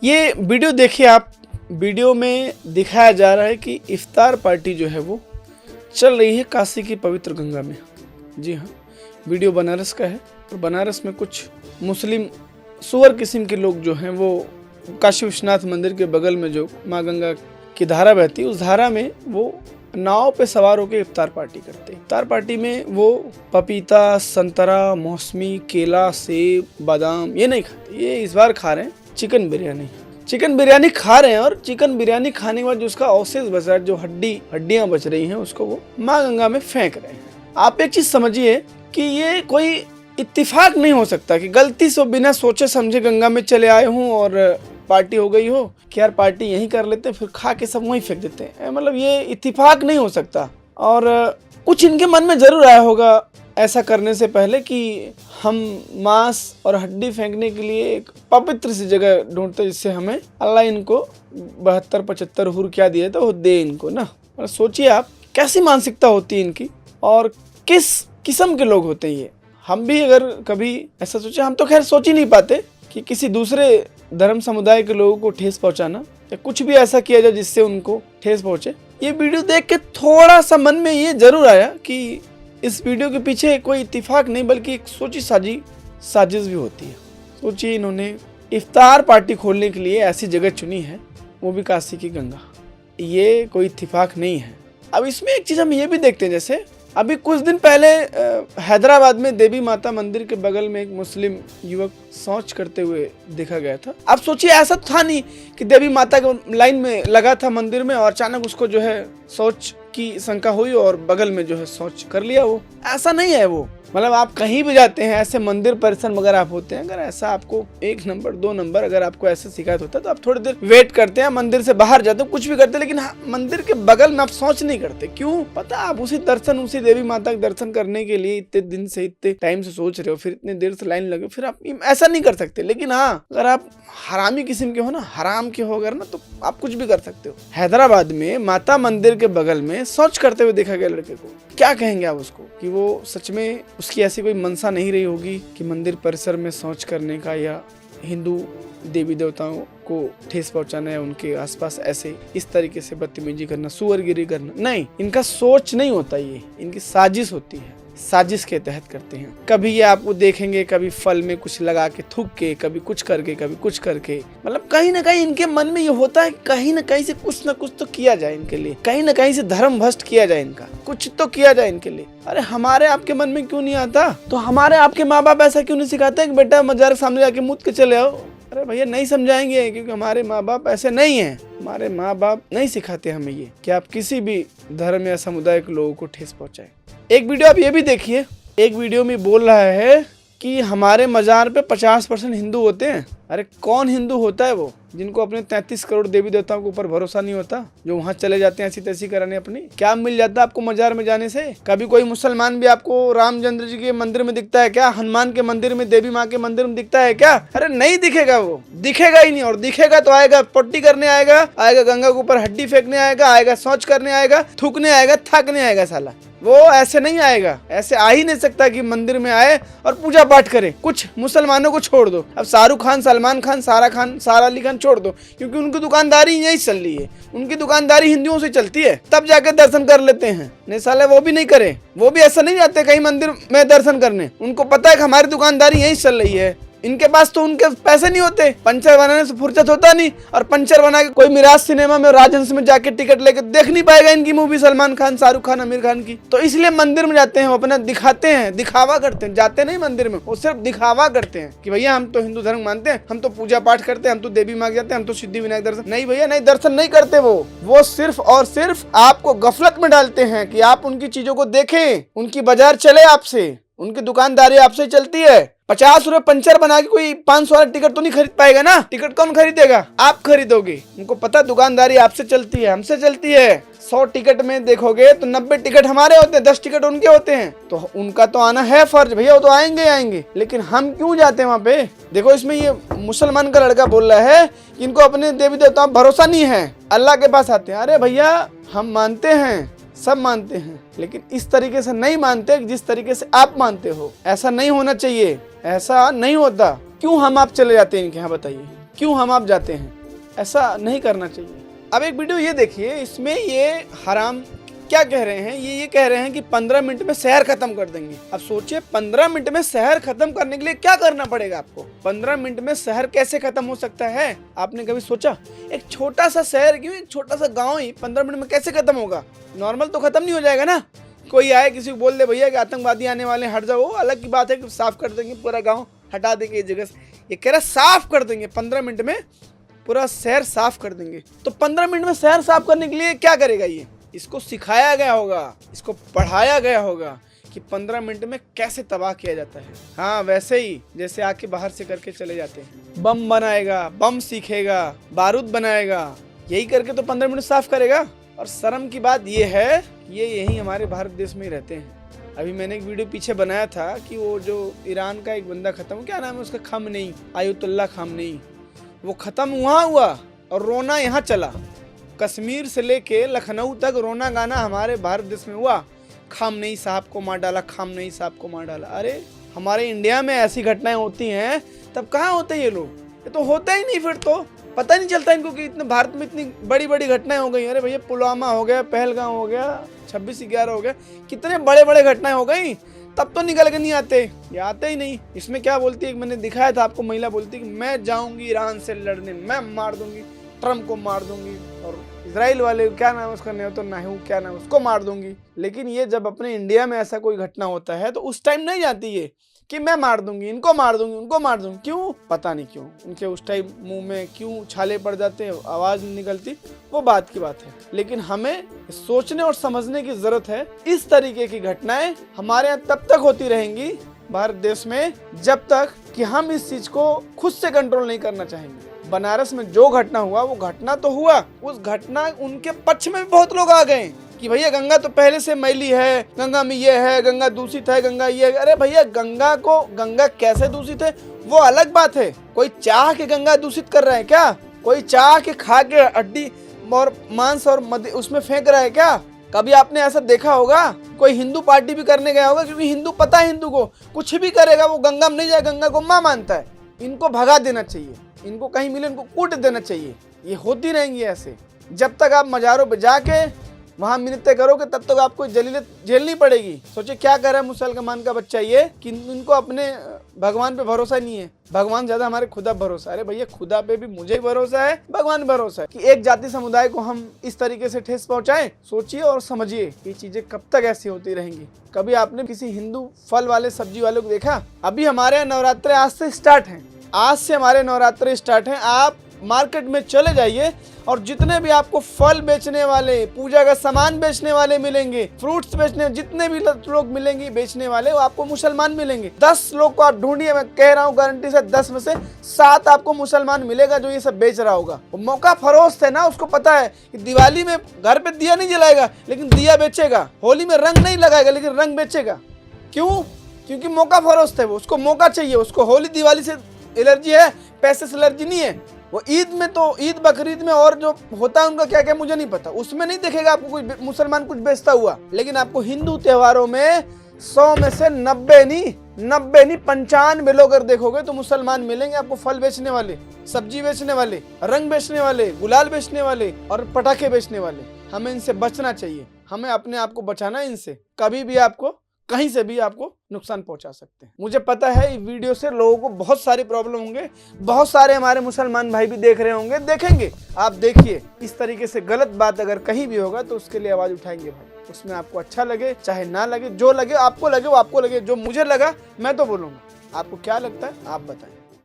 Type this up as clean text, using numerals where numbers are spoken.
ये वीडियो देखिए आप। वीडियो में दिखाया जा रहा है कि इफ्तार पार्टी जो है वो चल रही है काशी की पवित्र गंगा में। जी हाँ, वीडियो बनारस का है और बनारस में कुछ मुस्लिम सुअर किस्म के लोग जो हैं वो काशी विश्वनाथ मंदिर के बगल में जो माँ गंगा की धारा बहती है उस धारा में वो नाव पे सवार होकर इफ्तार पार्टी करते हैं। इफ्तार पार्टी में वो पपीता, संतरा, मौसमी, केला, सेब, बादाम ये नहीं खाते। ये इस बार खा रहे हैं चिकन बिरयानी। चिकन बिरयानी खा रहे हैं और चिकन बिरयानी खाने के बाद जो उसका अवशेष बचा है, जो हड्डियां बच रही हैं, उसको वो माँ गंगा में फेंक रहे हैं। आप एक चीज समझिए कि ये कोई इत्तेफाक नहीं हो सकता कि गलती से बिना सोचे समझे गंगा में चले आए हों और पार्टी हो गई हो कि यार पार्टी यहीं कर लेते हैं, फिर खा के सब वहीं फेंक देते हैं। मतलब ये इत्तेफाक नहीं हो सकता। और कुछ इनके मन में जरूर आया होगा ऐसा करने से पहले कि हम मांस और हड्डी फेंकने के लिए एक पवित्र सी जगह ढूंढते जिससे हमें अल्लाह इनको 72-75 हुर क्या दिए तो वो दे इनको ना। और सोचिए आप कैसी मानसिकता होती है इनकी और किस किस्म के लोग होते हैं ये। हम भी अगर कभी ऐसा सोचे, हम तो खैर सोच ही नहीं पाते कि किसी दूसरे धर्म समुदाय के लोगों को ठेस पहुंचाना या कुछ भी ऐसा किया जाए जिससे उनको ठेस पहुंचे। ये वीडियो देख के थोड़ा सा मन में ये जरूर आया कि इस वीडियो के पीछे कोई इत्तेफाक नहीं बल्कि एक सोची साजिश भी होती है। सोचिए इन्होंने इफ्तार पार्टी खोलने के लिए ऐसी जगह चुनी है, वो भी काशी की गंगा। ये कोई इत्तेफाक नहीं है। अब इसमें एक चीज़ हम ये भी देखते हैं, जैसे अभी कुछ दिन पहले हैदराबाद में देवी माता मंदिर के बगल में एक मुस्लिम युवक शौच करते हुए देखा गया था। अब सोचिए ऐसा था नहीं कि देवी माता के लाइन में लगा था मंदिर में और अचानक उसको जो है शौच की शंका हुई और बगल में जो है शौच कर लिया। वो ऐसा नहीं है। वो मतलब आप कहीं भी जाते हैं ऐसे मंदिर परिसर में अगर आप होते हैं, अगर ऐसा आपको 1 नंबर 2 नंबर अगर आपको ऐसे शिकायत होता है तो आप थोड़ी देर वेट करते हैं, मंदिर से बाहर जाते हैं, कुछ भी करते हैं, लेकिन मंदिर के बगल में आप शौच नहीं करते। क्यों? पता आप उसी देवी माता के दर्शन करने के लिए इतने दिन से इतने टाइम से सोच रहे हो, फिर इतने देर से लाइन लगे, फिर आप ऐसा नहीं कर सकते। लेकिन हाँ, अगर आप हरामी किस्म के हो ना, हराम के हो अगर ना, तो आप कुछ भी कर सकते हो। हैदराबाद में माता मंदिर के बगल में शौच करते हुए देखा गया लड़के को। क्या कहेंगे आप उसको कि वो सच में उसकी ऐसी कोई मनसा नहीं रही होगी कि मंदिर परिसर में शौच करने का या हिंदू देवी देवताओं को ठेस पहुंचाना या उनके आसपास ऐसे इस तरीके से बदतमीजी करना, सुअरगिरी करना। नहीं, इनका सोच नहीं होता, ये इनकी साजिश होती है। साजिश के तहत करते हैं। कभी ये आपको देखेंगे कभी फल में कुछ लगा के थूक के, कभी कुछ करके, कभी कुछ करके। मतलब कहीं ना कहीं इनके मन में ये होता है कहीं ना कहीं से कुछ ना कुछ तो किया जाए इनके लिए, कहीं ना कहीं से धर्म भ्रष्ट किया जाए, इनका कुछ तो किया जाए इनके लिए। अरे हमारे आपके मन में क्यों नहीं आता? तो हमारे आपके माँ बाप ऐसा क्यों नहीं सिखाते कि बेटा मजार के सामने जाके मुद के चले आओ? अरे भैया नहीं समझाएंगे, क्योंकि हमारे माँ बाप ऐसे नहीं हैं। हमारे माँ बाप नहीं सिखाते हमें ये कि आप किसी भी धर्म या समुदाय के लोगों को ठेस पहुंचाए। एक वीडियो आप ये भी देखिए, एक वीडियो में बोल रहा है कि हमारे मजार पे 50% हिंदू होते हैं। अरे कौन हिंदू होता है वो जिनको अपने 33 करोड़ देवी देवताओं के ऊपर भरोसा नहीं होता, जो वहाँ चले जाते हैं ऐसी तैसी कराने अपनी? क्या मिल जाता है आपको मजार में जाने से? कभी कोई मुसलमान भी आपको रामचंद्र जी के मंदिर में दिखता है क्या? हनुमान के मंदिर में, देवी माँ के मंदिर में दिखता है क्या? अरे नहीं दिखेगा, वो दिखेगा ही नहीं। और दिखेगा तो आएगा पट्टी करने आएगा गंगा के ऊपर हड्डी फेंकने आएगा शौच करने आएगा, थूकने आएगा, थकने आएगा। साला वो ऐसे नहीं आएगा, ऐसे आ ही नहीं सकता कि मंदिर में आए और पूजा पाठ करे। कुछ मुसलमानों को छोड़ दो, अब शाहरुख खान, सलमान खान, सारा अली खान छोड़ दो, क्योंकि उनकी दुकानदारी यही चल रही है। उनकी दुकानदारी हिंदुओं से चलती है, तब जाकर दर्शन कर लेते हैं। नहीं साले वो भी नहीं करे, वो भी ऐसा नहीं जाते कहीं मंदिर में दर्शन करने। उनको पता है कि हमारी दुकानदारी यही चल रही है। इनके पास तो उनके पैसे नहीं होते, पंचर बनाने से फुर्सत होता नहीं, और पंचर बना के कोई मिराज सिनेमा में, राजहंस में जाके टिकट लेके देख नहीं पाएगा इनकी मूवी, सलमान खान, शाहरुख खान, आमिर खान की। तो इसलिए मंदिर में जाते हैं, वो अपना दिखाते हैं, दिखावा करते हैं। जाते नहीं मंदिर में, वो सिर्फ दिखावा करते हैं कि भैया हम तो हिंदू धर्म मानते हैं, हम तो पूजा पाठ करते हैं, हम तो देवी माँ जाते हैं, हम तो सिद्धि विनायक दर्शन। नहीं भैया नहीं, दर्शन नहीं करते वो सिर्फ और सिर्फ आपको गफलत में डालते हैं कि आप उनकी चीजों को देखें, उनकी बाजार चले आपसे, उनकी दुकानदारी आपसे चलती है। 50 रुपए पंचर बना के कोई 500 वाला टिकट तो नहीं खरीद पाएगा ना। टिकट कौन खरीदेगा? आप खरीदोगे। उनको पता दुकानदारी आपसे चलती है, हमसे चलती है। 100 टिकट में देखोगे तो 90 टिकट हमारे होते हैं, 10 टिकट उनके होते हैं। तो उनका तो आना है फर्ज भैया, वो तो आएंगे। लेकिन हम क्यों जाते हैं वहाँ पे? देखो इसमें ये मुसलमान का लड़का बोल रहा है कि इनको अपने देवी देवताओं भरोसा नहीं है, अल्लाह के पास आते हैं। अरे भैया हम मानते हैं, सब मानते हैं, लेकिन इस तरीके से नहीं मानते जिस तरीके से आप मानते हो। ऐसा नहीं होना चाहिए, ऐसा नहीं होता। क्यों हम आप चले जाते हैं इनके यहाँ बताइए? क्यों हम आप जाते हैं, ऐसा नहीं करना चाहिए। अब एक वीडियो ये देखिए, इसमें ये हराम क्या कह रहे हैं, ये कह रहे हैं कि 15 मिनट में शहर खत्म कर देंगे। अब सोचिए 15 मिनट में शहर खत्म करने के लिए क्या करना पड़ेगा आपको। 15 मिनट में शहर कैसे खत्म हो सकता है, आपने कभी सोचा? एक छोटा सा शहर क्यों, एक छोटा सा गांव ही 15 मिनट में कैसे खत्म होगा? नॉर्मल तो खत्म नहीं हो जाएगा ना। कोई आए किसी को बोल दे भैया कि आतंकवादी आने वाले हट जाओ, अलग की बात है कि साफ कर देंगे पूरा गाँव, हटा देंगे जगह से। ये कह रहा साफ कर देंगे, 15 मिनट में पूरा शहर साफ कर देंगे। तो 15 मिनट में शहर साफ करने के लिए क्या करेगा ये? इसको सिखाया गया होगा, इसको पढ़ाया गया होगा कि 15 मिनट में कैसे तबाह किया जाता है। हाँ, वैसे ही जैसे आके बाहर से करके चले जाते हैं। बम बनाएगा, बम सीखेगा, बारूद बनाएगा, यही करके तो 15 मिनट साफ करेगा। और शर्म की बात ये है, ये यही हमारे भारत देश में ही रहते हैं। अभी मैंने एक वीडियो पीछे बनाया था कि वो जो ईरान का एक बंदा खत्म, क्या नाम है उसका, खामनेई, आयतुल्लाह खामनेई, वो खत्म वहाँ हुआ और रोना यहाँ चला। कश्मीर से लेके लखनऊ तक रोना गाना हमारे भारत देश में हुआ। खामनेई साहब को मार डाला, खामनेई साहब को मार डाला। अरे हमारे इंडिया में ऐसी घटनाएं होती हैं, तब कहाँ होते ये लोग? ये तो होता ही नहीं, फिर तो पता नहीं चलता इनको कि इतने भारत में इतनी बड़ी बड़ी घटनाएं हो गई। अरे भैया पुलवामा हो गया, पहलगाम हो गया, 26/11 हो गया, कितने बड़े बड़े घटनाएं हो गई, तब तो निकल के नहीं आते, ये आते ही नहीं। इसमें क्या बोलती है, मैंने दिखाया था आपको, महिला बोलती है कि मैं जाऊंगी ईरान से लड़ने, मैं मार दूंगी, ट्रम्प को मार दूंगी, और इजराइल वाले क्या नाम है उसका, नेतन्याहू क्या नाम है, उसको मार दूंगी। लेकिन ये जब अपने इंडिया में ऐसा कोई घटना होता है तो उस टाइम नहीं जाती ये कि मैं मार दूंगी, इनको मार दूंगी, उनको मार दूंगी। क्यों, पता नहीं क्यों उनके उस टाइम मुंह में क्यों छाले पड़ जाते हैं, आवाज नहीं निकलती, वो बात की बात है। लेकिन हमें सोचने और समझने की जरूरत है। इस तरीके की घटनाएं हमारे यहाँ तब तक होती रहेंगी भारत देश में जब तक कि हम इस चीज को खुद से कंट्रोल नहीं करना चाहेंगे। बनारस में जो घटना हुआ वो घटना तो हुआ, उस घटना उनके पक्ष में भी बहुत लोग आ गए कि भैया गंगा तो पहले से मैली है, गंगा में ये है, गंगा दूषित है, गंगा ये। अरे भैया गंगा कैसे दूषित है वो अलग बात है। कोई चाह के गंगा दूषित कर रहा है क्या? कोई चाह के खा के हड्डी और मांस और उसमें फेंक रहा है क्या? कभी आपने ऐसा देखा होगा? कोई हिंदू पार्टी भी करने गया होगा, क्योंकि हिंदू पता है हिंदू को कुछ भी करेगा वो गंगा में नहीं जाए, गंगा को माँ मानता है। इनको भगा देना चाहिए, इनको कहीं मिले इनको कूट देना चाहिए। ये होती रहेंगी ऐसे जब तक आप मज़ारों पे जाके वहां मिन्नतें करोगे, तब तक आपको जलीलें झेलनी पड़ेगी। सोचिए क्या कर रहा है मुसलमान का बच्चा, ये कि इनको अपने भगवान पे भरोसा नहीं है, भगवान ज्यादा हमारे खुदा भरोसा। अरे भैया खुदा पे भी मुझे भरोसा है, भगवान भरोसा है कि एक जाति समुदाय को हम इस तरीके से ठेस पहुंचाएं। सोचिए और समझिए ये चीजें कब तक ऐसी होती रहेंगी। कभी आपने किसी हिंदू फल वाले सब्जी वाले को देखा? अभी हमारे यहाँ नवरात्रे आज से स्टार्ट हैं, आज से हमारे नवरात्रे स्टार्ट हैं। आप मार्केट में चले जाइए और जितने भी आपको फल बेचने वाले, पूजा का सामान बेचने वाले मिलेंगे, फ्रूट्स बेचने, जितने भी लोग मिलेंगे बेचने वाले, वो आपको मुसलमान मिलेंगे। 10 लोग को आप ढूंढिए, मैं कह रहा हूँ गारंटी से 10 में से 7 आपको मुसलमान मिलेगा जो ये सब बेच रहा होगा। वो मौका फरोश है ना, उसको पता है कि दिवाली में घर पे दिया नहीं जलाएगा लेकिन दिया बेचेगा, होली में रंग नहीं लगाएगा लेकिन रंग बेचेगा। क्यों? क्योंकि मौका फरोश है वो, उसको मौका चाहिए। उसको होली दिवाली से एलर्जी है, पैसे से एलर्जी नहीं है। वो ईद में तो, ईद बकरीद में और जो होता है उनका क्या क्या मुझे नहीं पता, उसमें नहीं देखेगा आपको कोई मुसलमान कुछ बेचता हुआ। लेकिन आपको हिंदू त्योहारों में 100 में से 90 नहीं 95 लोग अगर देखोगे तो मुसलमान मिलेंगे आपको। फल बेचने वाले, सब्जी बेचने वाले, रंग बेचने वाले, गुलाल बेचने वाले और पटाखे बेचने वाले। हमें इनसे बचना चाहिए, हमें अपने आप को बचाना है इनसे। कभी भी आपको कहीं से भी आपको नुकसान पहुंचा सकते हैं। मुझे पता है इस वीडियो से लोगों को बहुत सारी प्रॉब्लम होंगे, बहुत सारे हमारे मुसलमान भाई भी देख रहे होंगे, देखेंगे। आप देखिए इस तरीके से गलत बात अगर कहीं भी होगा तो उसके लिए आवाज उठाएंगे भाई। उसमें आपको अच्छा लगे चाहे ना लगे, जो लगे आपको लगे वो आपको लगे, जो मुझे लगा मैं तो बोलूंगा। आपको क्या लगता है आप बताएं।